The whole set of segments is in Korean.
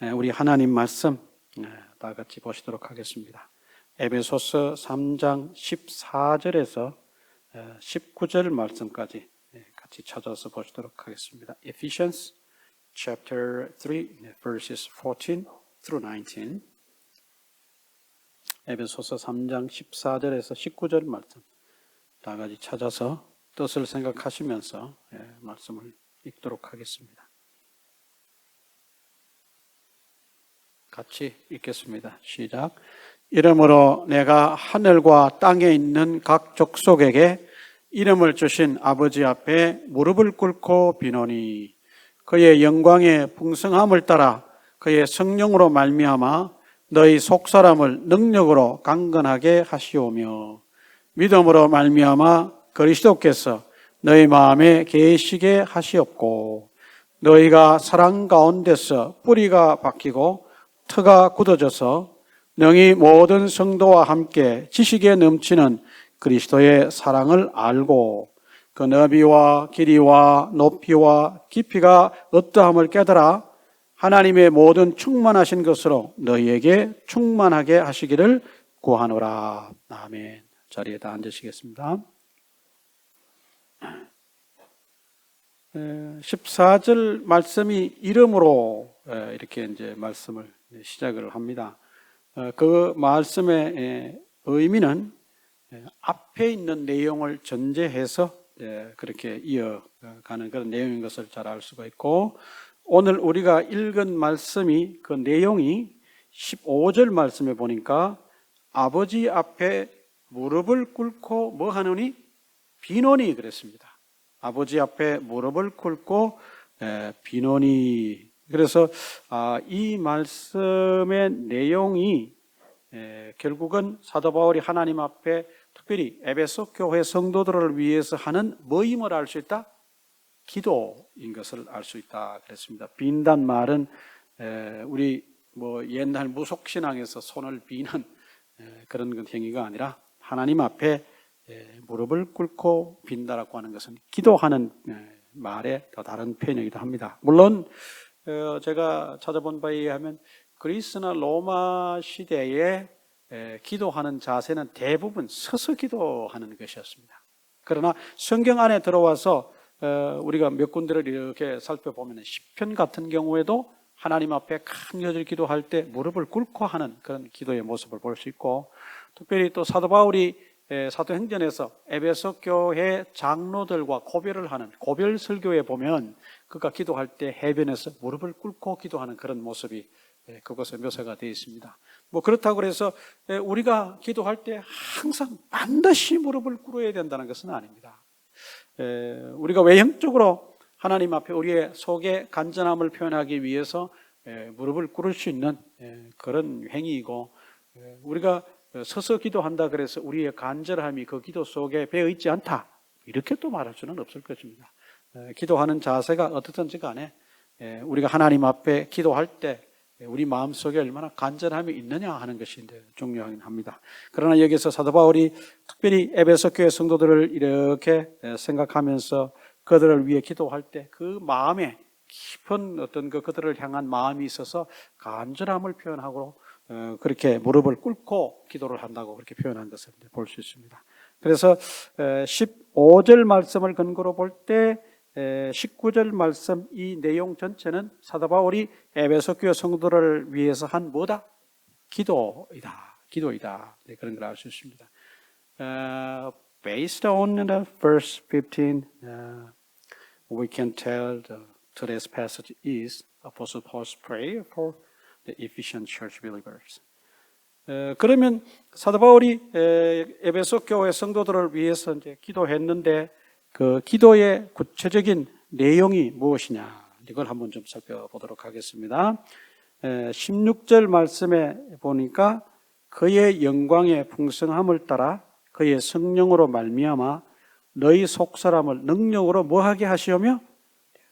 우리 하나님 말씀 다 같이 보시도록 하겠습니다. 에베소서 3장 14절에서 19절 말씀까지 같이 찾아서 보시도록 하겠습니다. Ephesians chapter 3 verses 14 through 19. 에베소서 3장 14절에서 19절 말씀 다 같이 찾아서 뜻을 생각하시면서 말씀을 읽도록 하겠습니다. 같이 읽겠습니다. 시작. 이러므로 내가 하늘과 땅에 있는 각 족속에게 이름을 주신 아버지 앞에 무릎을 꿇고 비노니 그의 영광의 풍성함을 따라 그의 성령으로 말미암아 너희 속사람을 능력으로 강건하게 하시오며 믿음으로 말미암아 그리스도께서 너희 마음에 계시게 하시옵고 너희가 사랑 가운데서 뿌리가 박히고 터가 굳어져서 능히 모든 성도와 함께 지식에 넘치는 그리스도의 사랑을 알고 그 너비와 길이와 높이와 깊이가 어떠함을 깨달아 하나님의 모든 충만하신 것으로 너희에게 충만하게 하시기를 구하노라. 아멘. 자리에다 앉으시겠습니다. 14절 말씀이 이름으로 이렇게 이제 말씀을 시작을 합니다. 그 말씀의 의미는 앞에 있는 내용을 전제해서 그렇게 이어가는 그런 내용인 것을 잘 알 수가 있고, 오늘 우리가 읽은 말씀이 그 내용이 15절 말씀에 보니까 아버지 앞에 무릎을 꿇고 뭐 하느니? 비노니 그랬습니다. 아버지 앞에 무릎을 꿇고 비노니. 그래서 이 말씀의 내용이 결국은 사도 바울이 하나님 앞에 특별히 에베소 교회 성도들을 위해서 하는 뭐임을 알 수 있다? 기도인 것을 알 수 있다 그랬습니다. 빈단 말은 우리 뭐 옛날 무속신앙에서 손을 비는 그런 행위가 아니라 하나님 앞에 무릎을 꿇고 빈다라고 하는 것은 기도하는 말의 더 다른 표현이기도 합니다. 물론 제가 찾아본 바에 의하면 그리스나 로마 시대에 기도하는 자세는 대부분 서서 기도하는 것이었습니다. 그러나 성경 안에 들어와서 우리가 몇 군데를 이렇게 살펴보면 시편 같은 경우에도 하나님 앞에 간절히 기도할 때 무릎을 꿇고 하는 그런 기도의 모습을 볼 수 있고, 특별히 또 사도 바울이 사도행전에서 에베소 교회 장로들과 고별을 하는 고별 설교에 보면 그가 기도할 때 해변에서 무릎을 꿇고 기도하는 그런 모습이 그것에 묘사가 되어 있습니다. 뭐 그렇다고 해서 우리가 기도할 때 항상 반드시 무릎을 꿇어야 된다는 것은 아닙니다. 우리가 외형적으로 하나님 앞에 우리의 속의 간절함을 표현하기 위해서 무릎을 꿇을 수 있는 그런 행위이고, 우리가 서서 기도한다 그래서 우리의 간절함이 그 기도 속에 배어 있지 않다 이렇게 또 말할 수는 없을 것입니다. 기도하는 자세가 어떻든지 간에 우리가 하나님 앞에 기도할 때 우리 마음속에 얼마나 간절함이 있느냐 하는 것이 중요하긴 합니다. 그러나 여기서 사도 바울이 특별히 에베소 교회 성도들을 이렇게 생각하면서 그들을 위해 기도할 때 그 마음에 깊은 어떤 그들을 향한 마음이 있어서 간절함을 표현하고 그렇게 무릎을 꿇고 기도를 한다고 그렇게 표현한 것을 볼 수 있습니다. 그래서 15절 말씀을 근거로 볼 때 19절 말씀 이 내용 전체는 사도 바울이 에베소 교회 성도들을 위해서 한 뭐다? 기도이다. 네, 그런 걸 알 수 있습니다. Based on the verse 15, we can tell today's passage is Apostle Paul's prayer for the Ephesian church believers. 그러면 사도 바울이 에베소 교회 성도들을 위해서 이제 기도했는데 그 기도의 구체적인 내용이 무엇이냐 이걸 한번 좀 살펴보도록 하겠습니다. 16절 말씀에 보니까 그의 영광의 풍성함을 따라 그의 성령으로 말미암아 너희 속사람을 능력으로 뭐하게 하시오며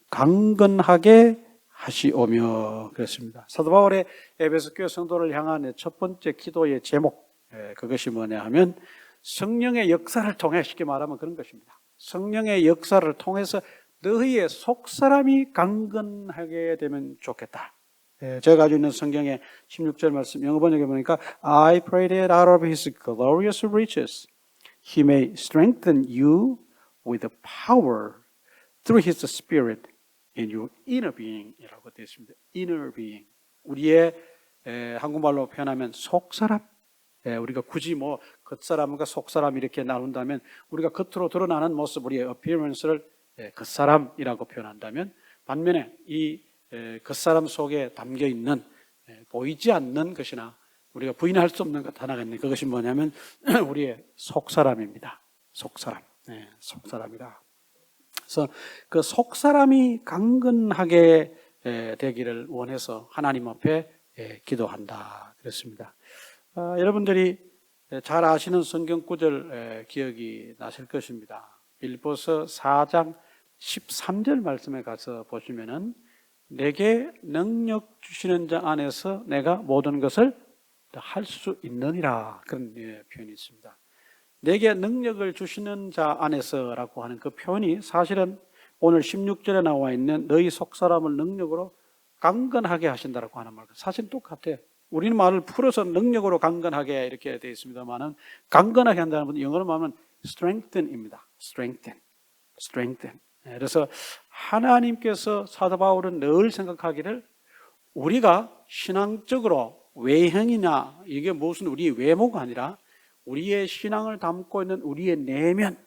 강건하게 하시오며 그랬습니다. 사도 바울의 에베소 교회 성도를 향한 첫 번째 기도의 제목 그것이 뭐냐 하면 성령의 역사를 통해, 쉽게 말하면 그런 것입니다. 성령의 역사를 통해서 너희의 속사람이 강건하게 되면 좋겠다. 제가 가지고 있는 성경의 16절 말씀 영어 번역에 보니까 I pray that out of his glorious riches he may strengthen you with the power through his spirit in your inner being 이라고 되어 있습니다. inner being. 우리의 한국말로 표현하면 속사람. 우리가 굳이 뭐 겉사람과 속사람 이렇게 나눈다면 우리가 겉으로 드러나는 모습, 우리의 appearance를 겉사람이라고 표현한다면 반면에 이 겉사람 속에 담겨 있는 보이지 않는 것이나 우리가 부인할 수 없는 것 하나가 있는데 그것이 뭐냐면 우리의 속사람입니다. 속사람. 속사람이다. 그래서 그 속사람이 강건하게 되기를 원해서 하나님 앞에 기도한다. 그렇습니다. 여러분들이 잘 아시는 성경 구절 기억이 나실 것입니다. 빌보서 4장 13절 말씀에 가서 보시면은 내게 능력 주시는 자 안에서 내가 모든 것을 할 수 있느니라 그런 표현이 있습니다. 내게 능력을 주시는 자 안에서라고 하는 그 표현이 사실은 오늘 16절에 나와 있는 너희 속사람을 능력으로 강건하게 하신다라고 하는 말과 사실 똑같아요. 우리는 말을 풀어서 능력으로 강건하게 이렇게 되어 있습니다만은 강건하게 한다는 건 영어로 말하면 strengthen입니다. strengthen. 그래서 하나님께서 사도 바울은 늘 생각하기를 우리가 신앙적으로 외형이나 이게 무슨 우리의 외모가 아니라 우리의 신앙을 담고 있는 우리의 내면,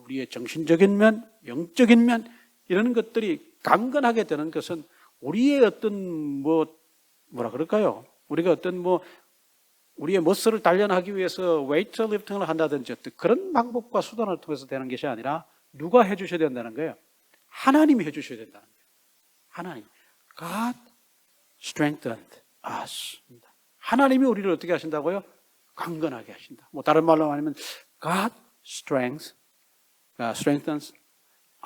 우리의 정신적인 면, 영적인 면 이런 것들이 강건하게 되는 것은 우리의 어떤 뭐라 그럴까요? 우리가 어떤 우리의 머슬을 단련하기 위해서 웨이트 리프팅을 한다든지 어떤 그런 방법과 수단을 통해서 되는 것이 아니라 누가 해주셔야 된다는 거예요? 하나님이 해주셔야 된다는 거예요. 하나님. God strengthened us. 하나님이 우리를 어떻게 하신다고요? 강건하게 하신다. 다른 말로 하면 God strengthens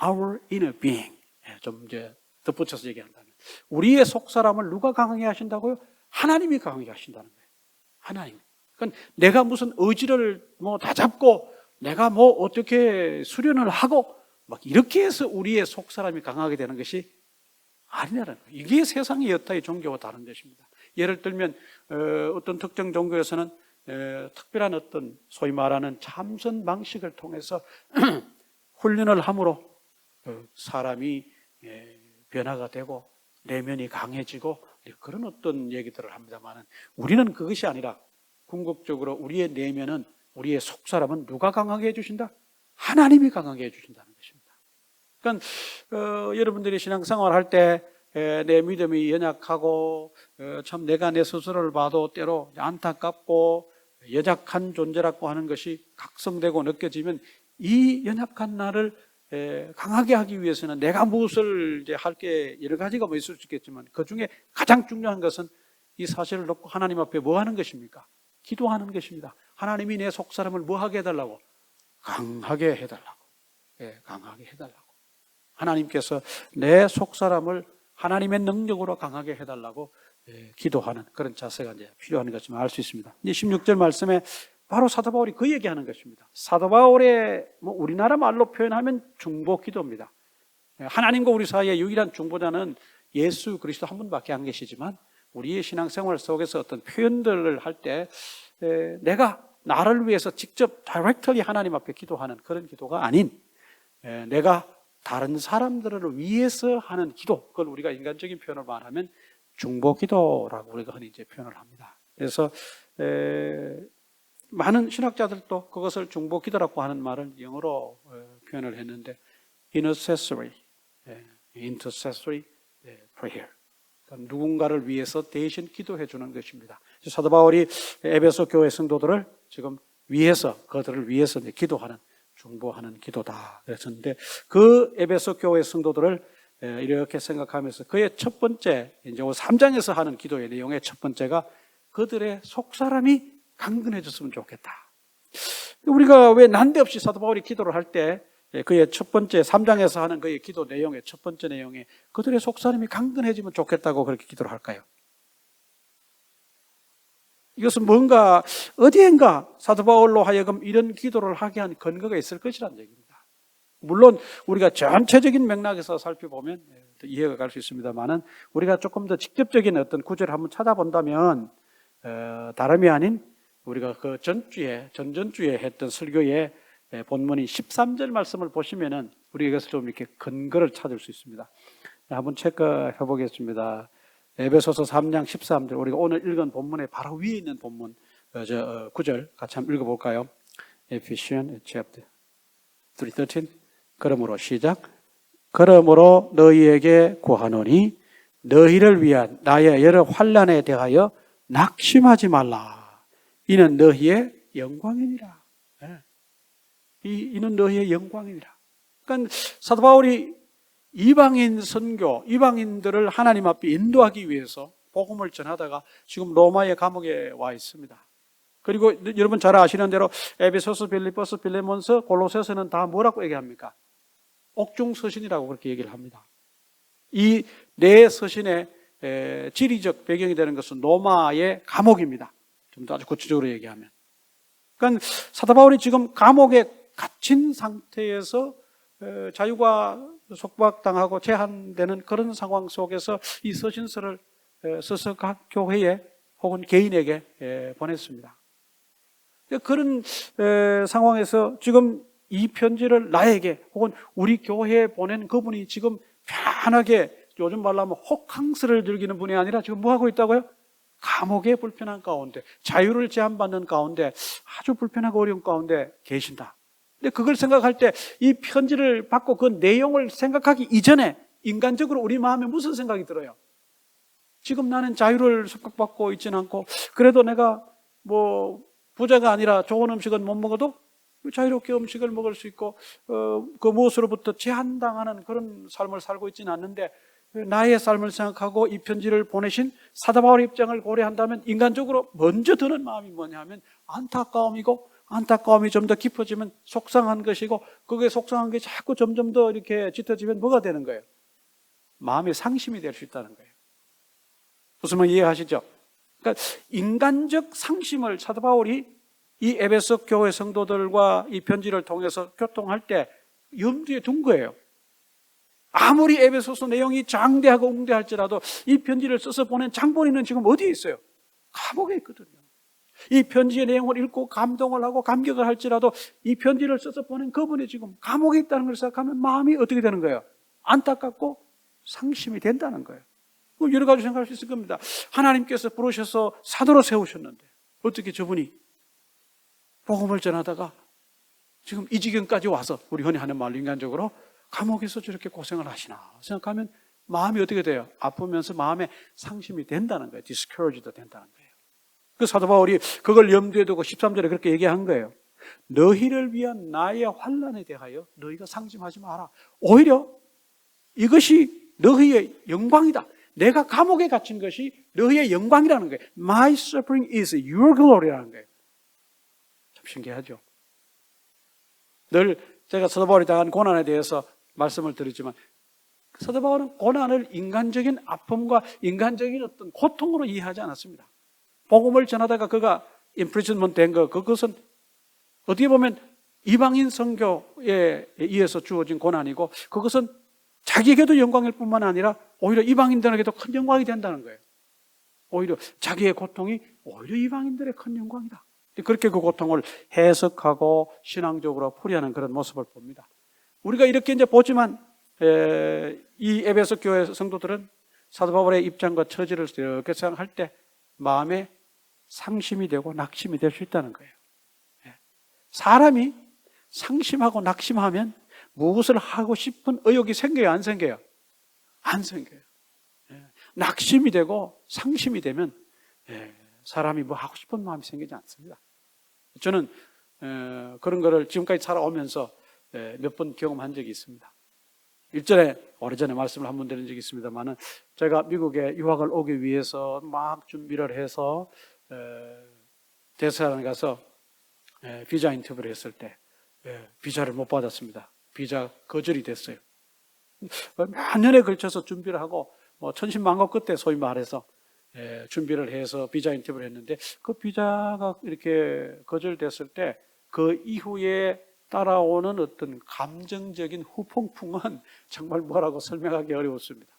our inner being. 좀 이제 덧붙여서 얘기한다면 우리의 속사람을 누가 강하게 하신다고요? 하나님이 강하게 하신다는 거예요. 하나님. 그러니까 내가 무슨 의지를 다 잡고 내가 어떻게 수련을 하고 막 이렇게 해서 우리의 속사람이 강하게 되는 것이 아니라는 거예요. 이게 세상의 여타의 종교와 다른 것입니다. 예를 들면 어떤 특정 종교에서는 특별한 어떤 소위 말하는 참선 방식을 통해서 훈련을 함으로 사람이 변화가 되고 내면이 강해지고 그런 어떤 얘기들을 합니다만 우리는 그것이 아니라 궁극적으로 우리의 내면은 우리의 속사람은 누가 강하게 해주신다? 하나님이 강하게 해주신다는 것입니다. 그러니까 여러분들이 신앙생활 할 때 내 믿음이 연약하고 참 내가 내 스스로를 봐도 때로 안타깝고 연약한 존재라고 하는 것이 각성되고 느껴지면 이 연약한 나를 강하게 하기 위해서는 내가 무엇을 이제 할 게 여러 가지가 있을 수 있겠지만 그 중에 가장 중요한 것은 이 사실을 놓고 하나님 앞에 뭐 하는 것입니까? 기도하는 것입니다. 하나님이 내 속사람을 뭐 하게 해달라고? 강하게 해달라고. 강하게 해달라고. 하나님께서 내 속사람을 하나님의 능력으로 강하게 해달라고 기도하는 그런 자세가 이제 필요한 것을 알 수 있습니다. 이제 16절 말씀에 바로 사도 바울이 그 얘기하는 것입니다. 사도 바울의 우리나라 말로 표현하면 중보 기도입니다. 하나님과 우리 사이의 유일한 중보자는 예수 그리스도 한 분밖에 안 계시지만 우리의 신앙생활 속에서 어떤 표현들을 할 때 내가 나를 위해서 직접 directly 하나님 앞에 기도하는 그런 기도가 아닌 내가 다른 사람들을 위해서 하는 기도, 그걸 우리가 인간적인 표현을 말하면 중보기도라고 우리가 흔히 이제 표현을 합니다. 그래서 많은 신학자들도 그것을 중보기도라고 하는 말을 영어로 표현을 했는데 intercessory prayer. 그러니까 누군가를 위해서 대신 기도해 주는 것입니다. 사도 바울이 에베소 교회 성도들을 지금 위해서 그들을 위해서 기도하는 중보하는 기도다 그랬었는데 그 에베소 교회 성도들을 이렇게 생각하면서 그의 첫 번째 이제 3장에서 하는 기도의 내용의 첫 번째가 그들의 속사람이 강건해졌으면 좋겠다. 우리가 왜 난데없이 사도 바울이 기도를 할 때 그의 첫 번째 3장에서 하는 그의 기도 내용의 첫 번째 내용에 그들의 속사람이 강건해지면 좋겠다고 그렇게 기도를 할까요? 이것은 뭔가 어디엔가 사도 바울로 하여금 이런 기도를 하게 한 근거가 있을 것이라는 얘기입니다. 물론 우리가 전체적인 맥락에서 살펴보면 이해가 갈 수 있습니다만은 우리가 조금 더 직접적인 어떤 구절을 한번 찾아본다면 다름이 아닌 우리가 그 전전주에 했던 설교의 본문인 13절 말씀을 보시면은 우리가 이것을 좀 이렇게 근거를 찾을 수 있습니다. 한번 체크해 보겠습니다. 에베소서 3장 13절, 우리가 오늘 읽은 본문의 바로 위에 있는 본문 구절 같이 한번 읽어볼까요? Ephesians chapter 3:13. 그러므로 시작. 그러므로 너희에게 구하노니 너희를 위한 나의 여러 환난에 대하여 낙심하지 말라. 이는 너희의 영광이니라. 이는 너희의 영광이니라. 그러니까 사도 바울이 이방인 선교, 이방인들을 하나님 앞에 인도하기 위해서 복음을 전하다가 지금 로마의 감옥에 와 있습니다. 그리고 여러분 잘 아시는 대로 에베소서, 빌립보서, 빌레몬서, 골로새서는 다 뭐라고 얘기합니까? 옥중서신이라고 그렇게 얘기를 합니다. 이 네 서신의 지리적 배경이 되는 것은 로마의 감옥입니다. 좀 더 아주 구체적으로 얘기하면. 그러니까 사도 바울이 지금 감옥에 갇힌 상태에서 자유가 속박당하고 제한되는 그런 상황 속에서 이 서신서를 써서 각 교회에 혹은 개인에게 보냈습니다. 그런 상황에서 지금 이 편지를 나에게 혹은 우리 교회에 보낸 그분이 지금 편하게, 요즘 말로 하면 호캉스를 즐기는 분이 아니라 지금 뭐 하고 있다고요? 감옥의 불편한 가운데, 자유를 제한받는 가운데, 아주 불편하고 어려운 가운데 계신다. 근데 그걸 생각할 때 이 편지를 받고 그 내용을 생각하기 이전에 인간적으로 우리 마음에 무슨 생각이 들어요? 지금 나는 자유를 속박받고 있지는 않고, 그래도 내가 뭐 부자가 아니라 좋은 음식은 못 먹어도 자유롭게 음식을 먹을 수 있고, 그 무엇으로부터 제한당하는 그런 삶을 살고 있지는 않는데, 나의 삶을 생각하고 이 편지를 보내신 사도 바울의 입장을 고려한다면 인간적으로 먼저 드는 마음이 뭐냐 하면 안타까움이고, 안타까움이 좀 더 깊어지면 속상한 것이고, 그게 속상한 게 자꾸 점점 더 이렇게 짙어지면 뭐가 되는 거예요? 마음의 상심이 될 수 있다는 거예요. 무슨 말 이해하시죠? 그러니까 인간적 상심을 사도 바울이 이 에베소 교회 성도들과 이 편지를 통해서 교통할 때 염두에 둔 거예요. 아무리 에베소서 내용이 장대하고 웅대할지라도 이 편지를 써서 보낸 장본인은 지금 어디에 있어요? 감옥에 있거든요. 이 편지의 내용을 읽고 감동을 하고 감격을 할지라도 이 편지를 써서 보낸 그분이 지금 감옥에 있다는 걸 생각하면 마음이 어떻게 되는 거예요? 안타깝고 상심이 된다는 거예요. 여러 가지 생각할 수 있을 겁니다. 하나님께서 부르셔서 사도로 세우셨는데 어떻게 저분이 복음을 전하다가 지금 이 지경까지 와서, 우리 흔히 하는 말로 인간적으로 감옥에서 저렇게 고생을 하시나 생각하면 마음이 어떻게 돼요? 아프면서 마음에 상심이 된다는 거예요. discouraged 된다는 거예요. 그 사도 바울이 그걸 염두에 두고 13절에 그렇게 얘기한 거예요. 너희를 위한 나의 환난에 대하여 너희가 상심하지 마라. 오히려 이것이 너희의 영광이다. 내가 감옥에 갇힌 것이 너희의 영광이라는 거예요. My suffering is your glory라는 거예요. 참 신기하죠. 늘 제가 사도 바울이 당한 고난에 대해서 말씀을 드리지만, 사도 바울은 고난을 인간적인 아픔과 인간적인 어떤 고통으로 이해하지 않았습니다. 복음을 전하다가 그가 imprisonment 된 거, 그것은 어떻게 보면 이방인 선교에 의해서 주어진 고난이고, 그것은 자기에게도 영광일 뿐만 아니라 오히려 이방인들에게도 큰 영광이 된다는 거예요. 오히려 자기의 고통이 오히려 이방인들의 큰 영광이다. 그렇게 그 고통을 해석하고 신앙적으로 풀이하는 그런 모습을 봅니다. 우리가 이렇게 이제 보지만 이 에베소 교회 성도들은 사도 바울의 입장과 처지를 이렇게 생각할 때 마음에 상심이 되고 낙심이 될 수 있다는 거예요. 사람이 상심하고 낙심하면 무엇을 하고 싶은 의욕이 생겨요, 안 생겨요? 안 생겨요. 낙심이 되고 상심이 되면 사람이 뭐 하고 싶은 마음이 생기지 않습니다. 저는 그런 거를 지금까지 살아오면서 몇 번 경험한 적이 있습니다. 일전에 오래전에 말씀을 한 번 드린 적이 있습니다만은, 제가 미국에 유학을 오기 위해서 막 준비를 해서 대사관에 가서 비자 인터뷰를 했을 때 비자를 못 받았습니다. 비자 거절이 됐어요. 몇 년에 걸쳐서 준비를 하고 천신만고 끝에 소위 말해서 준비를 해서 비자 인터뷰를 했는데, 그 비자가 이렇게 거절됐을 때 그 이후에 따라오는 어떤 감정적인 후폭풍은 정말 뭐라고 설명하기 어려웠습니다.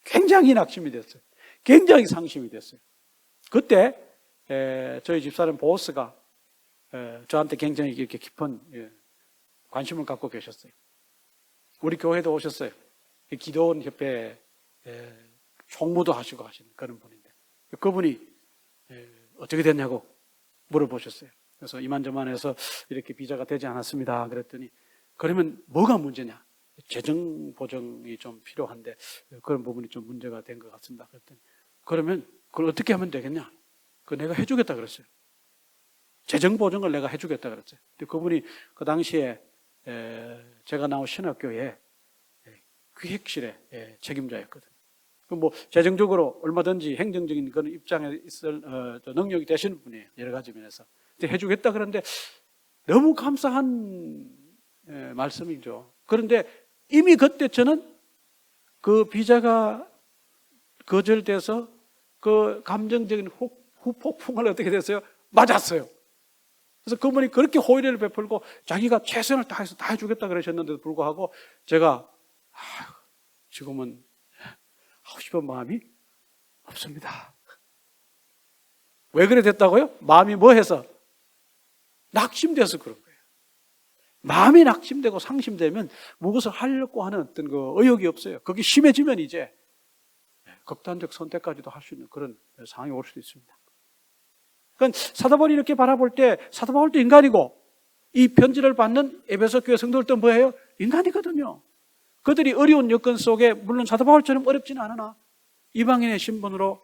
굉장히 낙심이 됐어요. 굉장히 상심이 됐어요. 그때 저희 집사람 보스가 저한테 굉장히 이렇게 깊은 관심을 갖고 계셨어요. 우리 교회도 오셨어요. 기도원 협회 총무도 하시고 하시는 그런 분인데, 그분이 어떻게 됐냐고 물어보셨어요. 그래서 이만저만해서 이렇게 비자가 되지 않았습니다. 그랬더니 그러면 뭐가 문제냐? 재정 보정이 좀 필요한데 그런 부분이 좀 문제가 된 것 같습니다. 그랬더니 그러면 그걸 어떻게 하면 되겠냐? 그거 내가 해주겠다 그랬어요. 재정 보정을 내가 해주겠다 그랬어요. 근데 그분이 그 당시에 제가 나온 신학교에 기획실의 책임자였거든요. 뭐 재정적으로 얼마든지 행정적인 그런 입장에 있을 능력이 되시는 분이에요. 여러 가지 면에서. 근데 해주겠다 그런데 너무 감사한 말씀이죠. 그런데 이미 그때 저는 그 비자가 거절돼서 그 감정적인 후폭풍을 어떻게 됐어요? 맞았어요. 그래서 그분이 그렇게 호의를 베풀고 자기가 최선을 다해서 다 해주겠다 그러셨는데도 불구하고 제가 지금은 하고 싶은 마음이 없습니다. 왜 그래 됐다고요? 마음이 뭐 해서? 낙심돼서 그런 거예요. 마음이 낙심되고 상심되면 무엇을 하려고 하는 어떤 그 의욕이 없어요. 그게 심해지면 이제 극단적 선택까지도 할 수 있는 그런 상황이 올 수도 있습니다. 그러니까 사도 바울이 이렇게 바라볼 때 사도 바울도 인간이고 이 편지를 받는 에베소 교회 성도들도 뭐예요? 인간이거든요. 그들이 어려운 여건 속에 물론 사도 바울처럼 어렵지는 않으나 이방인의 신분으로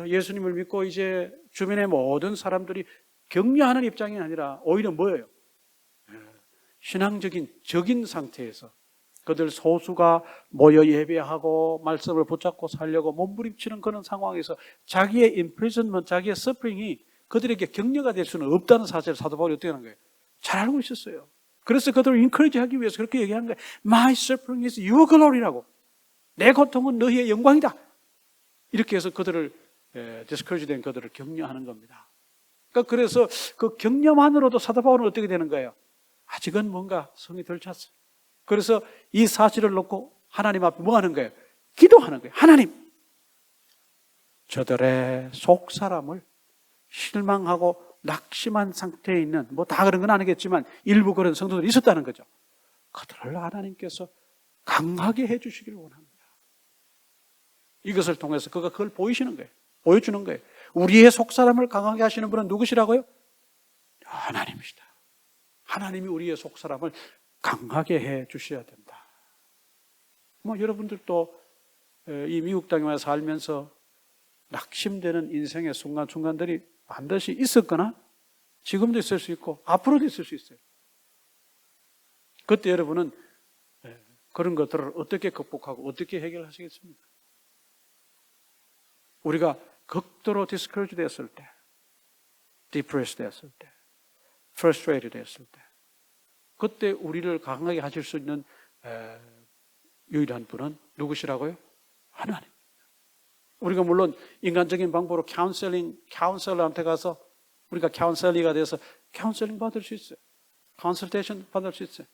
예수님을 믿고 이제 주변의 모든 사람들이 격려하는 입장이 아니라 오히려 뭐예요? 신앙적인 적인 상태에서 그들 소수가 모여 예배하고 말씀을 붙잡고 살려고 몸부림치는 그런 상황에서 자기의 imprisonment, 자기의 suffering이 그들에게 격려가 될 수는 없다는 사실을 사도 바울이 어떻게 하는 거예요? 잘 알고 있었어요. 그래서 그들을 encourage 하기 위해서 그렇게 얘기하는 거예요. My suffering is your glory라고. 내 고통은 너희의 영광이다. 이렇게 해서 그들을 discourage 된 그들을 격려하는 겁니다. 그러니까 그래서 그 격려만으로도 사도 바울은 어떻게 되는 거예요? 아직은 뭔가 성이 덜 찼어요. 그래서 이 사실을 놓고 하나님 앞에 뭐 하는 거예요? 기도하는 거예요. 하나님, 저들의 속 사람을 실망하고 낙심한 상태에 있는, 뭐 다 그런 건 아니겠지만 일부 그런 성도들이 있었다는 거죠. 그들을 하나님께서 강하게 해주시기를 원합니다. 이것을 통해서 그가 그걸 보이시는 거예요. 보여주는 거예요. 우리의 속 사람을 강하게 하시는 분은 누구시라고요? 하나님이시다. 하나님이 우리의 속 사람을 강하게 해 주셔야 된다. 뭐 여러분들도 이 미국 땅에 살면서 낙심되는 인생의 순간순간들이 반드시 있었거나 지금도 있을 수 있고 앞으로도 있을 수 있어요. 그때 여러분은 그런 것들을 어떻게 극복하고 어떻게 해결하시겠습니까? 우리가 극도로 디스커리지 됐을 때, 디프레스 됐을 때, 프러스트레이트 됐을 때, 그때 우리를 강하게 하실 수 있는 유일한 분은 누구시라고요? 하나님. 우리가 물론 인간적인 방법으로 카운셀러한테 가서 우리가 카운셀리가 돼서 카운셀링 받을 수 있어요. 컨설테이션 받을 수 있어요.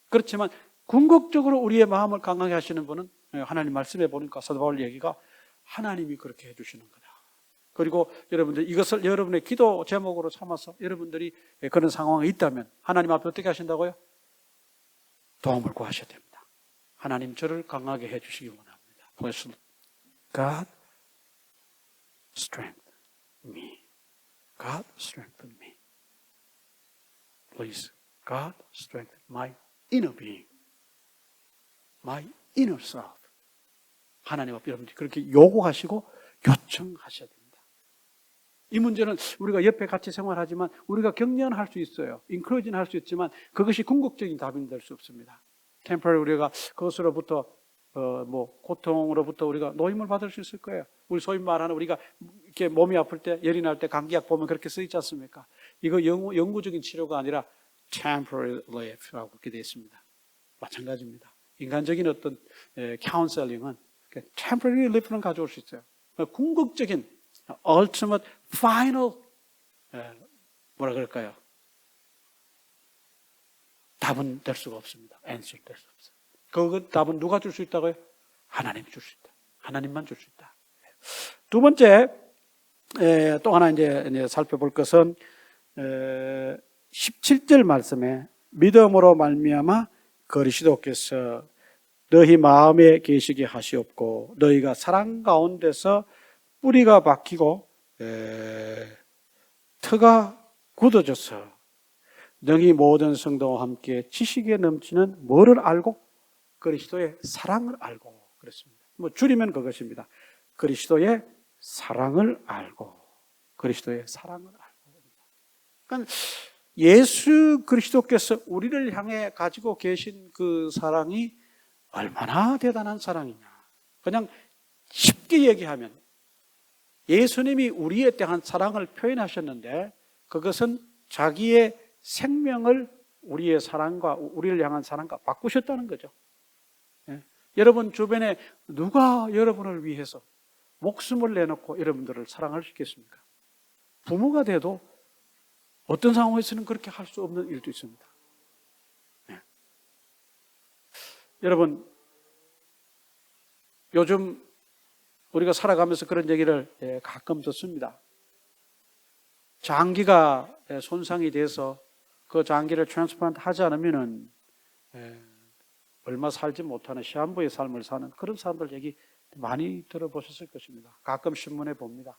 그렇지만 궁극적으로 우리의 마음을 강하게 하시는 분은 하나님 말씀해 보니까 사도 바울 얘기가 하나님이 그렇게 해주시는 거다. 그리고 여러분들 이것을 여러분의 기도 제목으로 삼아서 여러분들이 그런 상황에 있다면 하나님 앞에 어떻게 하신다고요? 도움을 구하셔야 됩니다. 하나님 저를 강하게 해주시기 원합니다. Please, God strengthen me. God strengthen me. Please, God strengthen my inner being. My inner self. 하나님 앞에 여러분들이 그렇게 요구하시고 요청하셔야 됩니다. 이 문제는 우리가 옆에 같이 생활하지만 우리가 격려는 할 수 있어요. 인크로지는 할 수 있지만 그것이 궁극적인 답이 될 수 없습니다. 템포리 우리가 그것으로부터 고통으로부터 우리가 노임을 받을 수 있을 거예요. 우리 소위 말하는 우리가 이렇게 몸이 아플 때, 열이 날 때 감기약 보면 그렇게 쓰이지 않습니까? 이거 영구적인 치료가 아니라 temporary relief라고 그렇게 되어 있습니다. 마찬가지입니다. 인간적인 어떤 카운셀링은 temporary relief는 가져올 수 있어요. 궁극적인 ultimate, final 뭐라 그럴까요? 답은 될 수가 없습니다. answer 될 수 없어요. 그 답은 누가 줄 수 있다고요? 하나님이 줄 수 있다. 하나님만 줄 수 있다. 두 번째, 또 하나 이제 살펴볼 것은 17절 말씀에 믿음으로 말미암아 그리스도께서 너희 마음에 계시게 하시옵고 너희가 사랑 가운데서 뿌리가 박히고 터가 굳어져서 너희 모든 성도와 함께 지식에 넘치는 뭐를 알고? 그리스도의 사랑을 알고 그랬습니다. 뭐 줄이면 그것입니다. 그리스도의 사랑을 알고 그리스도의 사랑을 알고. 그러니까 예수 그리스도께서 우리를 향해 가지고 계신 그 사랑이 얼마나 대단한 사랑이냐. 그냥 쉽게 얘기하면 예수님이 우리에 대한 사랑을 표현하셨는데 그것은 자기의 생명을 우리의 사랑과 우리를 향한 사랑과 바꾸셨다는 거죠. 여러분 주변에 누가 여러분을 위해서 목숨을 내놓고 여러분들을 사랑할 수 있겠습니까? 부모가 돼도 어떤 상황에서는 그렇게 할 수 없는 일도 있습니다. 여러분, 요즘 우리가 살아가면서 그런 얘기를 가끔 듣습니다. 장기가 손상이 돼서 그 장기를 트랜스플란트 하지 않으면은 얼마 살지 못하는 시한부의 삶을 사는 그런 사람들 얘기 많이 들어보셨을 것입니다. 가끔 신문에 봅니다.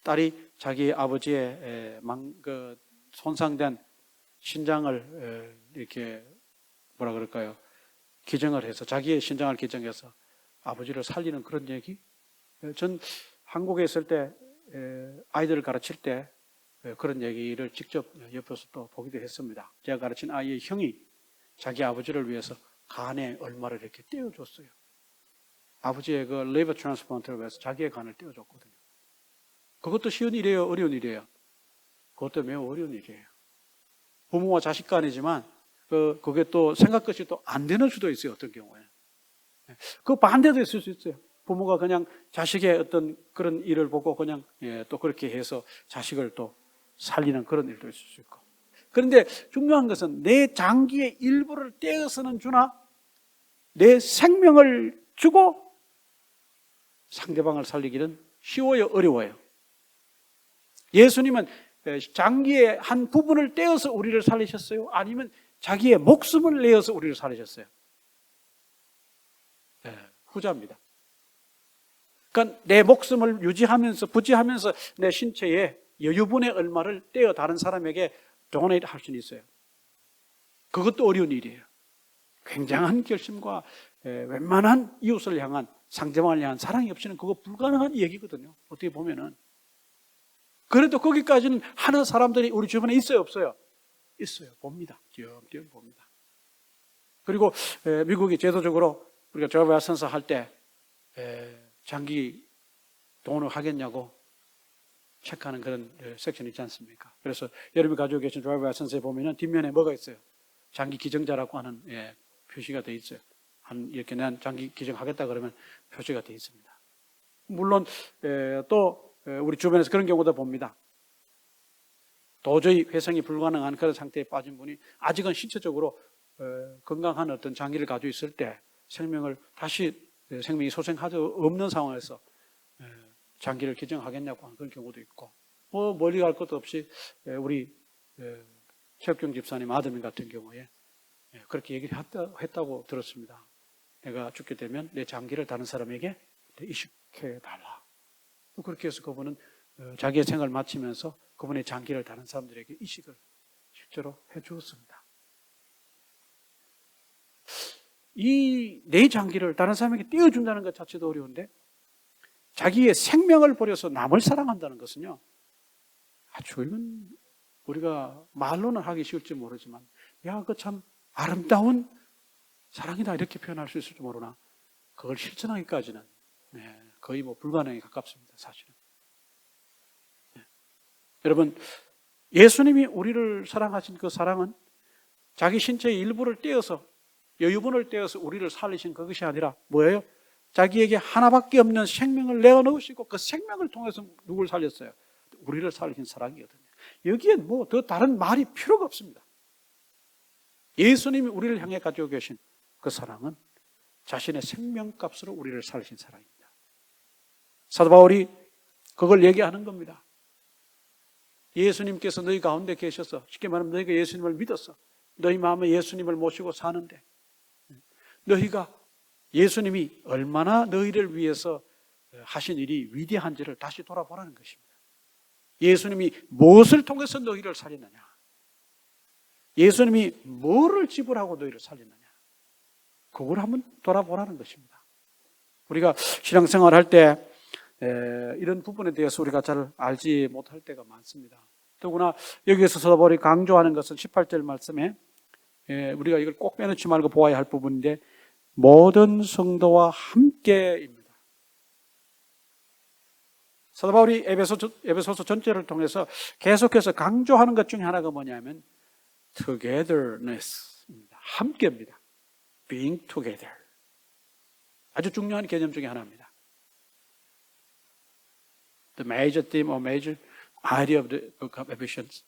딸이 자기 아버지의 손상된 신장을 이렇게 뭐라 그럴까요? 기증을 해서 자기의 신장을 기증해서 아버지를 살리는 그런 얘기. 전 한국에 있을 때 아이들을 가르칠 때 그런 얘기를 직접 옆에서 또 보기도 했습니다. 제가 가르친 아이의 형이 자기 아버지를 위해서 간에 얼마를 이렇게 떼어줬어요. 아버지의 그 리버 트랜스플란트를 위해서 자기의 간을 떼어줬거든요. 그것도 쉬운 일이에요? 어려운 일이에요? 그것도 매우 어려운 일이에요. 부모와 자식 간이지만 그게 또 생각 것이 또 안 되는 수도 있어요. 어떤 경우에. 그 반대도 있을 수 있어요. 부모가 그냥 자식의 어떤 그런 일을 보고 그냥 또 그렇게 해서 자식을 또 살리는 그런 일도 있을 수 있고. 그런데 중요한 것은 내 장기의 일부를 떼어서는 주나 내 생명을 주고 상대방을 살리기는 쉬워요? 어려워요? 예수님은 장기의 한 부분을 떼어서 우리를 살리셨어요? 아니면 자기의 목숨을 내어서 우리를 살리셨어요? 후자입니다. 그러니까 내 목숨을 유지하면서 부지하면서 내 신체에 여유분의 얼마를 떼어 다른 사람에게 도네이트 할 수는 있어요. 그것도 어려운 일이에요. 굉장한 결심과 웬만한 이웃을 향한 상대방을 향한 사랑이 없이는 그거 불가능한 얘기거든요. 어떻게 보면은. 그래도 거기까지는 하는 사람들이 우리 주변에 있어요, 없어요? 있어요. 봅니다. 띄엄띄엄 봅니다. 그리고 미국이 제도적으로 우리가 조합 선서 할 때 장기 동원을 하겠냐고 체크하는 그런 섹션이 있지 않습니까? 그래서 여러분이 가지고 계신 조합 선서에 보면은 뒷면에 뭐가 있어요? 장기 기증자라고 하는 표시가 되어 있어요. 이렇게 난 장기 기증하겠다 그러면 표시가 되어 있습니다. 물론 또 우리 주변에서 그런 경우도 봅니다. 도저히 회생이 불가능한 그런 상태에 빠진 분이 아직은 신체적으로 건강한 어떤 장기를 가지고 있을 때 생명을 다시 생명이 소생하지 없는 상황에서 장기를 기증하겠냐고 하는 그런 경우도 있고, 뭐 멀리 갈 것도 없이 우리 최혁경 집사님 아드님 같은 경우에 그렇게 얘기를 했다고 들었습니다. 내가 죽게 되면 내 장기를 다른 사람에게 이식해달라. 그렇게 해서 그분은 자기의 생을 마치면서 그분의 장기를 다른 사람들에게 이식을 실제로 해주었습니다. 이 내 장기를 다른 사람에게 떼어준다는 것 자체도 어려운데 자기의 생명을 버려서 남을 사랑한다는 것은요, 아주 이건 우리가 말로는 하기 쉬울지 모르지만 야, 그 참 아름다운 사랑이다 이렇게 표현할 수 있을지 모르나 그걸 실천하기까지는 거의 뭐 불가능에 가깝습니다. 사실은. 여러분, 예수님이 우리를 사랑하신 그 사랑은 자기 신체의 일부를 떼어서 여유분을 떼어서 우리를 살리신 그것이 아니라 뭐예요? 자기에게 하나밖에 없는 생명을 내어놓으시고 그 생명을 통해서 누굴 살렸어요? 우리를 살리신 사랑이거든요. 여기엔 뭐 더 다른 말이 필요가 없습니다. 예수님이 우리를 향해 가지고 계신 그 사랑은 자신의 생명값으로 우리를 살리신 사랑입니다. 사도 바울이 그걸 얘기하는 겁니다. 예수님께서 너희 가운데 계셔서, 쉽게 말하면 너희가 예수님을 믿었어. 너희 마음에 예수님을 모시고 사는데 너희가 예수님이 얼마나 너희를 위해서 하신 일이 위대한지를 다시 돌아보라는 것입니다. 예수님이 무엇을 통해서 너희를 살리느냐, 예수님이 뭐를 지불하고 너희를 살리느냐, 그걸 한번 돌아보라는 것입니다. 우리가 신앙생활 할 때 이런 부분에 대해서 우리가 잘 알지 못할 때가 많습니다. 더구나 여기에서 사도 바울이 강조하는 것은 18절 말씀에 우리가 이걸 꼭 빼놓지 말고 보아야 할 부분인데, 모든 성도와 함께입니다. 사도 바울이 에베소서 전체를 통해서 계속해서 강조하는 것 중에 하나가 뭐냐면 togetherness입니다. 함께입니다. being together. 아주 중요한 개념 중에 하나입니다. The major theme or major idea of the book of Ephesians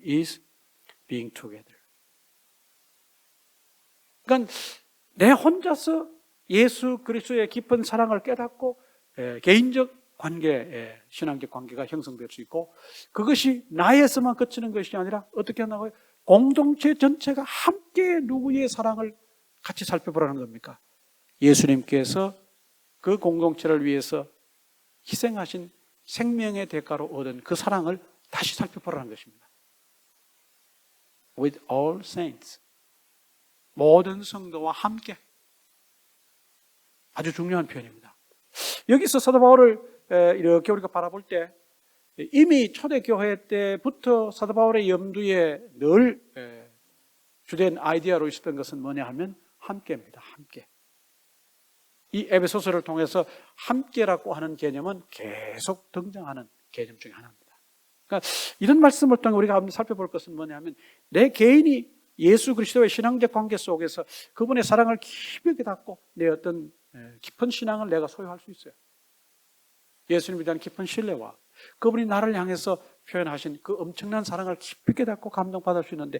is being together. 그러니까 내 혼자서 예수 그리스도의 깊은 사랑을 깨닫고 개인적 관계, 신앙적 관계가 형성될 수 있고, 그것이 나에서만 그치는 것이 아니라 어떻게 하나요? 공동체 전체가 함께 누구의 사랑을 같이 살펴보라는 겁니까? 예수님께서 그 공동체를 위해서 희생하신 생명의 대가로 얻은 그 사랑을 다시 살펴보라는 것입니다. With all saints. 모든 성도와 함께. 아주 중요한 표현입니다. 여기서 사도 바울을 이렇게 우리가 바라볼 때, 이미 초대교회 때부터 사도 바울의 염두에 늘 주된 아이디어로 있었던 것은 뭐냐 하면 함께입니다. 함께. 이 에베소서를 통해서 함께라고 하는 개념은 계속 등장하는 개념 중에 하나입니다. 그러니까 이런 말씀을 통해 우리가 한번 살펴볼 것은 뭐냐면, 내 개인이 예수 그리스도의 신앙적 관계 속에서 그분의 사랑을 깊이 닫고 내 어떤 깊은 신앙을 내가 소유할 수 있어요. 예수님에 대한 깊은 신뢰와 그분이 나를 향해서 표현하신 그 엄청난 사랑을 깊이 닫고 감동받을 수 있는데,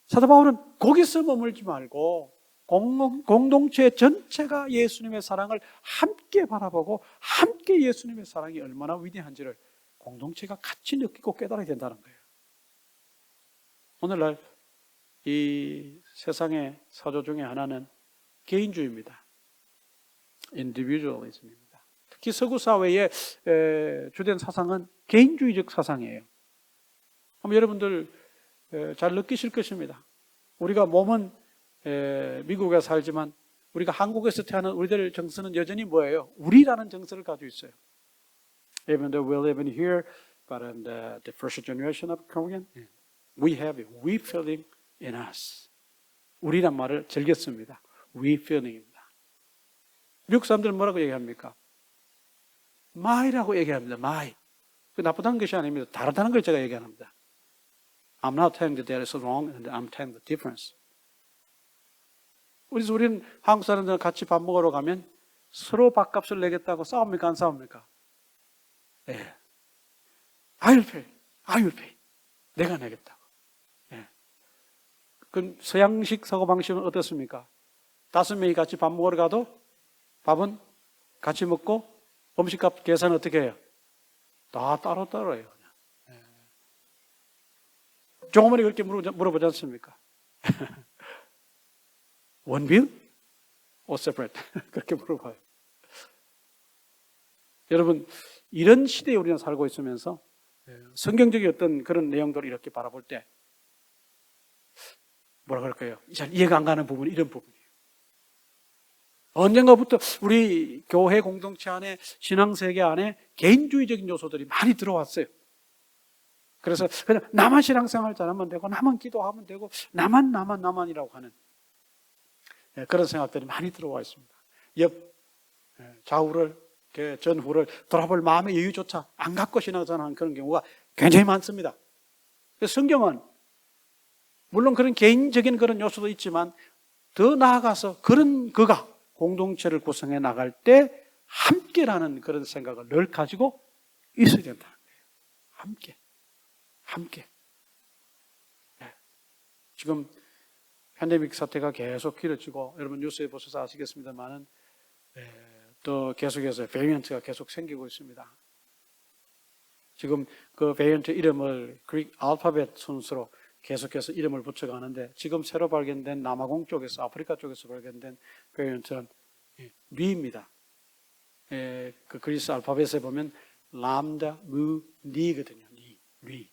사도 바울은 거기서 머물지 말고 공동체 전체가 예수님의 사랑을 함께 바라보고 함께 예수님의 사랑이 얼마나 위대한지를 공동체가 같이 느끼고 깨달아야 된다는 거예요. 오늘날 이 세상의 사조 중에 하나는 개인주의입니다. individualism입니다. 특히 서구 사회의 주된 사상은 개인주의적 사상이에요. 아마 여러분들 잘 느끼실 것입니다. 우리가 몸은 미국에 살지만 우리가 한국에서 태어난 우리들 정서는 여전히 뭐예요? 우리라는 정서를 가지고 있어요. Even though we live in here, but in the first generation of Korean, we have it. We feeling in us. 우리란 말을 즐겼습니다. We feeling입니다. 미국 사람들은 뭐라고 얘기합니까? my라고 얘기합니다. my. 그 나쁘다는 것이 아닙니다. 다르다는 걸 제가 얘기합니다. I'm not telling that there is wrong, and I'm telling the difference. 그래서 우리는 한국 사람들은 같이 밥 먹으러 가면 서로 밥값을 내겠다고 싸웁니까? 안 싸웁니까? 예. I'll pay. 내가 내겠다고. 예. 그럼 서양식 사고방식은 어떻습니까? 5명이 같이 밥 먹으러 가도 밥은 같이 먹고 음식값 계산은 어떻게 해요? 다 따로따로 해요. 예. 종어머니 그렇게 물어보지 않습니까? One bill or separate? 그렇게 물어봐요. 여러분, 이런 시대에 우리는 살고 있으면서 성경적인 어떤 그런 내용들을 이렇게 바라볼 때 뭐라 그럴까요? 잘 이해가 안 가는 부분이 이런 부분이에요. 언젠가부터 우리 교회 공동체 안에, 신앙세계 안에 개인주의적인 요소들이 많이 들어왔어요. 그래서 그냥 나만 신앙생활 잘하면 되고, 나만 기도하면 되고, 나만이라고 하는 그런 생각들이 많이 들어와 있습니다. 좌우를, 전후를 돌아볼 마음의 여유조차 안 갖고 신앙생활하는 그런 경우가 굉장히 많습니다. 그래서 성경은 물론 그런 개인적인 그런 요소도 있지만 더 나아가서 그가 공동체를 구성해 나갈 때 함께라는 그런 생각을 늘 가지고 있어야 된다는 거예요. 함께. 지금 팬데믹 사태가 계속 길어지고, 여러분 뉴스에 보셔서 아시겠습니다만은 또 계속해서 베리언트가 계속 생기고 있습니다. 지금 그 베리언트 이름을 그릭 알파벳 순서로 계속해서 이름을 붙여가는데, 지금 새로 발견된 남아공 쪽에서, 아프리카 쪽에서 발견된 베리언트는 리입니다. 그 그리스 알파벳에 보면 람다, 무, 니거든요. 리.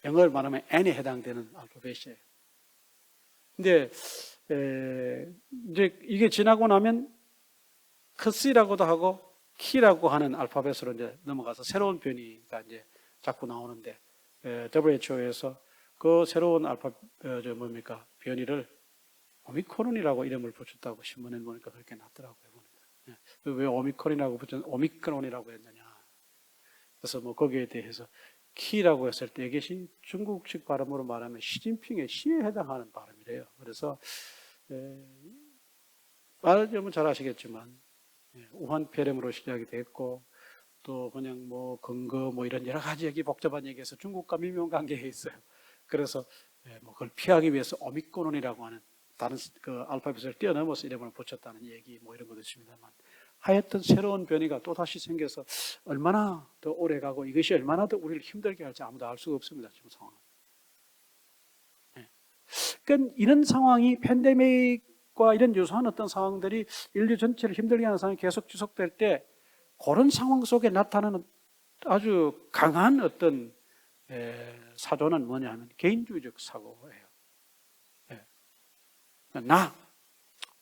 영어를 말하면 N에 해당되는 알파벳이에요. 근데 이제 이게 지나고 나면 크시라고도 하고 키라고 하는 알파벳으로 이제 넘어가서 새로운 변이가 이제 자꾸 나오는데, WHO에서 그 새로운 변이를 오미크론이라고 이름을 붙였다고 신문에 보니까 그렇게 났더라고요. 보니까. 왜 오미크론이라고 오미크론이라고 했느냐. 그래서 뭐 거기에 대해서 키라고 했을 때 이것이 중국식 발음으로 말하면 시진핑의 시에 해당하는 발음이래요. 그래서 말하자면 잘 아시겠지만 우한 폐렴으로 시작이 됐고, 또 그냥 뭐 근거 뭐 이런 여러 가지 얘기, 복잡한 얘기에서 중국과 미묘한 관계에 있어요. 그래서 뭐 그걸 피하기 위해서 오미크론이라고 하는 다른 그 알파벳을 뛰어넘어서 이름을 붙였다는 얘기 뭐 이런 것도 있습니다만, 하여튼 새로운 변이가 또 다시 생겨서 얼마나 더 오래 가고 이것이 얼마나 더 우리를 힘들게 할지 아무도 알 수가 없습니다. 지금 상황은. 그러니까 이런 상황이 팬데믹과 이런 유사한 어떤 상황들이 인류 전체를 힘들게 하는 상황이 계속 지속될 때, 그런 상황 속에 나타나는 아주 강한 어떤 사조는 뭐냐면 개인주의적 사고예요.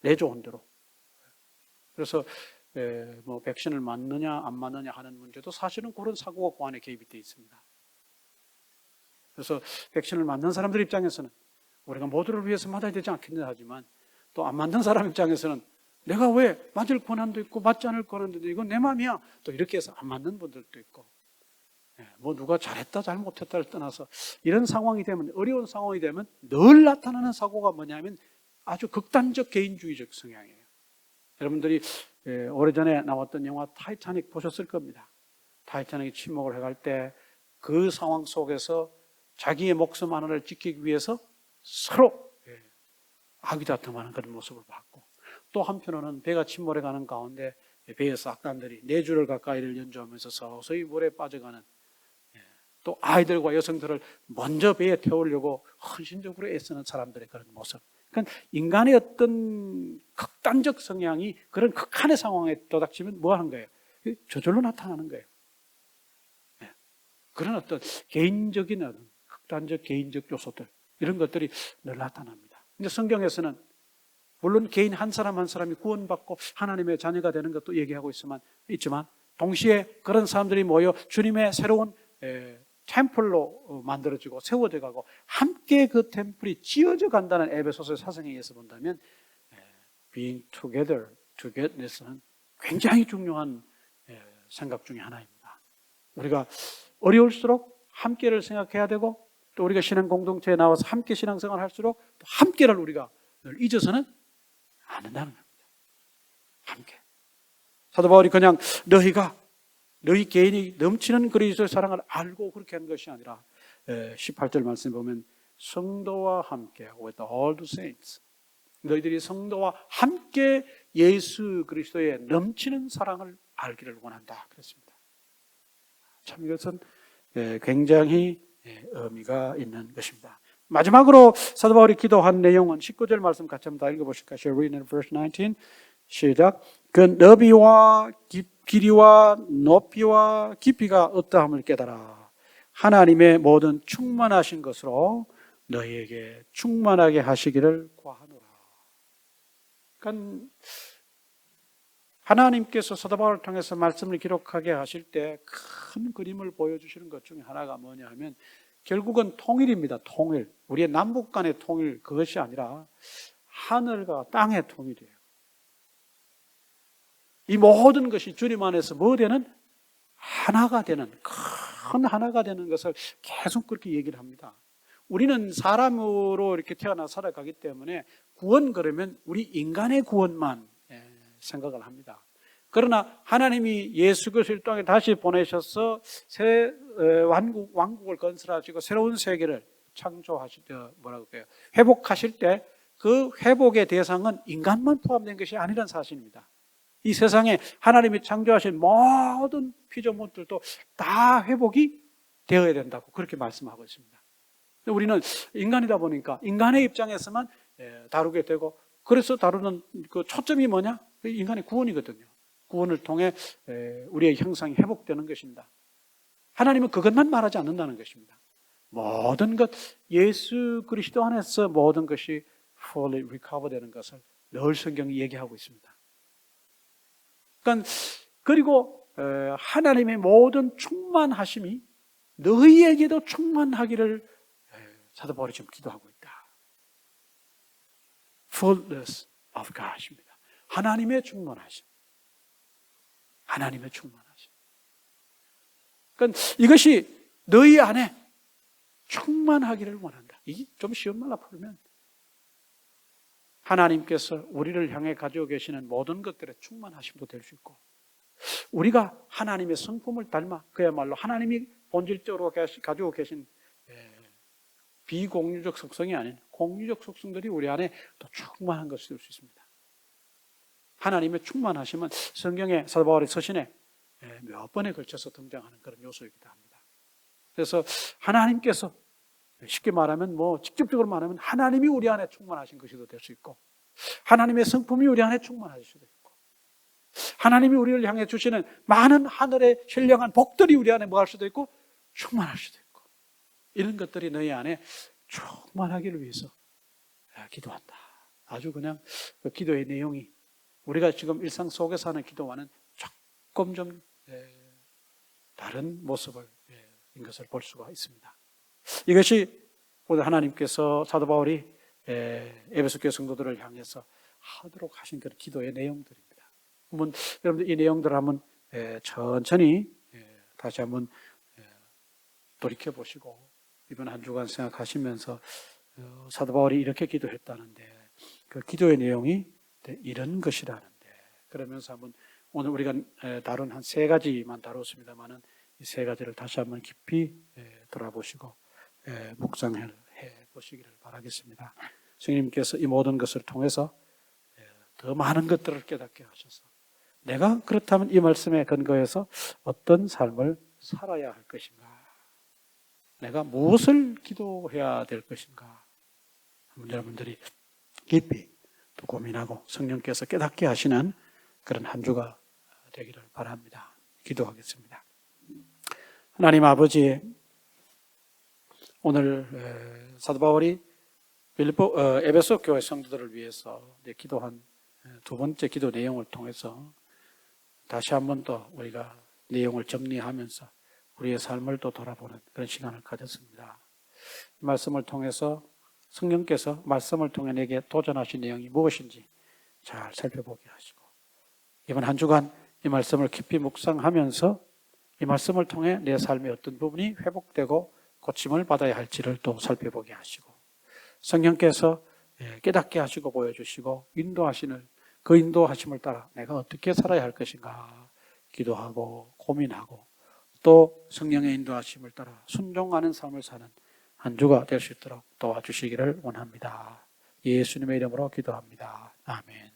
내 좋은 대로. 그래서 뭐 백신을 맞느냐 안 맞느냐 하는 문제도 사실은 그런 사고가 그 안에 개입이 되어 있습니다. 그래서 백신을 맞는 사람들 입장에서는 우리가 모두를 위해서 맞아야 되지 않겠냐 하지만, 또 안 맞는 사람 입장에서는 내가 왜 맞을 권한도 있고 맞지 않을 권한도 있고 이건 내 마음이야, 또 이렇게 해서 안 맞는 분들도 있고, 뭐 누가 잘했다 잘못했다를 떠나서 이런 상황이 되면, 어려운 상황이 되면 늘 나타나는 사고가 뭐냐면 아주 극단적 개인주의적 성향이에요. 여러분들이 오래전에 나왔던 영화 타이타닉 보셨을 겁니다. 타이타닉이 침몰을 해갈 때 그 상황 속에서 자기의 목숨 하나를 지키기 위해서 서로 아귀다툼하는 그런 모습을 봤고, 또 한편으로는 배가 침몰해 가는 가운데 배에서 악단들이 4주를 가까이를 연주하면서 서서히 물에 빠져가는, 또 아이들과 여성들을 먼저 배에 태우려고 헌신적으로 애쓰는 사람들의 그런 모습. 그러니까 인간의 어떤 극단적 성향이 그런 극한의 상황에 도닥치면 뭐 하는 거예요? 저절로 나타나는 거예요. 그런 어떤 개인적인 극단적 개인적 요소들, 이런 것들이 늘 나타납니다. 근데 성경에서는 물론 개인 한 사람 한 사람이 구원받고 하나님의 자녀가 되는 것도 얘기하고 있지만 동시에 그런 사람들이 모여 주님의 새로운 템플로 만들어지고 세워져 가고, 함께 그 템플이 지어져 간다는 에베소서의 사상에 의해서 본다면 being together, togetherness는 굉장히 중요한 생각 중에 하나입니다. 우리가 어려울수록 함께를 생각해야 되고, 또 우리가 신앙 공동체에 나와서 함께 신앙생활을 할수록 또 함께를 우리가 늘 잊어서는 안 된다는 겁니다. 함께. 사도 바울이 그냥 너희 개인이 넘치는 그리스도의 사랑을 알고 그렇게 한 것이 아니라 18절 말씀 보면 성도와 함께 with all the saints, 너희들이 성도와 함께 예수 그리스도의 넘치는 사랑을 알기를 원한다 그랬습니다. 참 이것은 굉장히 의미가 있는 것입니다. 마지막으로 사도 바울이 기도한 내용은 19절 말씀 같이 한번 다 읽어보실까요? Shall we read in verse 19? 시작. 그 너비와 길이와 높이와 깊이가 어떠함을 깨달아 하나님의 모든 충만하신 것으로 너희에게 충만하게 하시기를 구하노라. 그러니까 하나님께서 사도 바울을 통해서 말씀을 기록하게 하실 때 큰 그림을 보여주시는 것 중에 하나가 뭐냐 하면 결국은 통일입니다. 통일. 우리의 남북 간의 통일, 그것이 아니라 하늘과 땅의 통일이에요. 이 모든 것이 주님 안에서 뭐 되는? 하나가 되는, 큰 하나가 되는 것을 계속 그렇게 얘기를 합니다. 우리는 사람으로 이렇게 태어나 살아가기 때문에 구원, 그러면 우리 인간의 구원만 생각을 합니다. 그러나 하나님이 예수 그리스도를 땅에 다시 보내셔서 새 왕국을 건설하시고 새로운 세계를, 창조하실 때 뭐라고 해요? 회복하실 때 그 회복의 대상은 인간만 포함된 것이 아니라는 사실입니다. 이 세상에 하나님이 창조하신 모든 피조물들도 다 회복이 되어야 된다고 그렇게 말씀하고 있습니다. 우리는 인간이다 보니까 인간의 입장에서만 다루게 되고, 그래서 다루는 그 초점이 뭐냐? 인간의 구원이거든요. 구원을 통해 우리의 형상이 회복되는 것입니다. 하나님은 그것만 말하지 않는다는 것입니다. 모든 것, 예수 그리스도 안에서 모든 것이 fully recover 되는 것을 늘 성경이 얘기하고 있습니다. 그러니까 그리고 하나님의 모든 충만하심이 너희에게도 충만하기를 사도 바울이 지금 기도하고 있다. Fullness of God입니다. 하나님의 충만하심. 하나님의 충만하심. 그러니까 이것이 너희 안에 충만하기를 원한다. 이게 좀 쉬운 말로 풀면 하나님께서 우리를 향해 가지고 계시는 모든 것들의 충만하심도 될 수 있고, 우리가 하나님의 성품을 닮아 그야말로 하나님이 본질적으로 가지고 계신 비공유적 속성이 아닌 공유적 속성들이 우리 안에 또 충만한 것이 될 수 있습니다. 하나님의 충만하심은 성경의 사도 바울의 서신에 몇 번에 걸쳐서 등장하는 그런 요소이기도 합니다. 그래서 하나님께서 쉽게 말하면 직접적으로 말하면 하나님이 우리 안에 충만하신 것이도 될 수 있고, 하나님의 성품이 우리 안에 충만하실 수도 있고, 하나님이 우리를 향해 주시는 많은 하늘의 신령한 복들이 우리 안에 뭐할 수도 있고 충만할 수도 있고, 이런 것들이 너희 안에 충만하기를 위해서 기도한다. 아주 그냥 그 기도의 내용이 우리가 지금 일상 속에서 하는 기도와는 조금 좀 다른 모습을 인 것을 볼 수가 있습니다. 이것이 오늘 하나님께서 사도 바울이 에베소 교회 성도들을 향해서 하도록 하신 그런 기도의 내용들입니다. 한번 여러분들 이 내용들을 한번 천천히 다시 한번 돌이켜 보시고 이번 한 주간 생각하시면서 사도 바울이 이렇게 기도했다는데 그 기도의 내용이 이런 것이라는데, 그러면서 한번 오늘 우리가 다룬 한 세 가지만 다뤘습니다만은 이 세 가지를 다시 한번 깊이 돌아보시고 묵상해 보시기를 바라겠습니다. 성령님께서 이 모든 것을 통해서 더 많은 것들을 깨닫게 하셔서 내가 그렇다면 이 말씀에 근거해서 어떤 삶을 살아야 할 것인가, 내가 무엇을 기도해야 될 것인가, 여러분들이 깊이 또 고민하고 성령께서 깨닫게 하시는 그런 한 주가 되기를 바랍니다. 기도하겠습니다. 하나님 아버지, 오늘 사도 바울이 에베소 교회 성도들을 위해서 기도한 두 번째 기도 내용을 통해서 다시 한 번 더 우리가 내용을 정리하면서 우리의 삶을 또 돌아보는 그런 시간을 가졌습니다. 이 말씀을 통해서 성령께서 말씀을 통해 내게 도전하신 내용이 무엇인지 잘 살펴보게 하시고, 이번 한 주간 이 말씀을 깊이 묵상하면서 이 말씀을 통해 내 삶의 어떤 부분이 회복되고 고침을 받아야 할지를 또 살펴보게 하시고, 성령께서 깨닫게 하시고 보여주시고 인도하시는 그 인도하심을 따라 내가 어떻게 살아야 할 것인가 기도하고 고민하고, 또 성령의 인도하심을 따라 순종하는 삶을 사는 한 주가 될 수 있도록 도와주시기를 원합니다. 예수님의 이름으로 기도합니다. 아멘.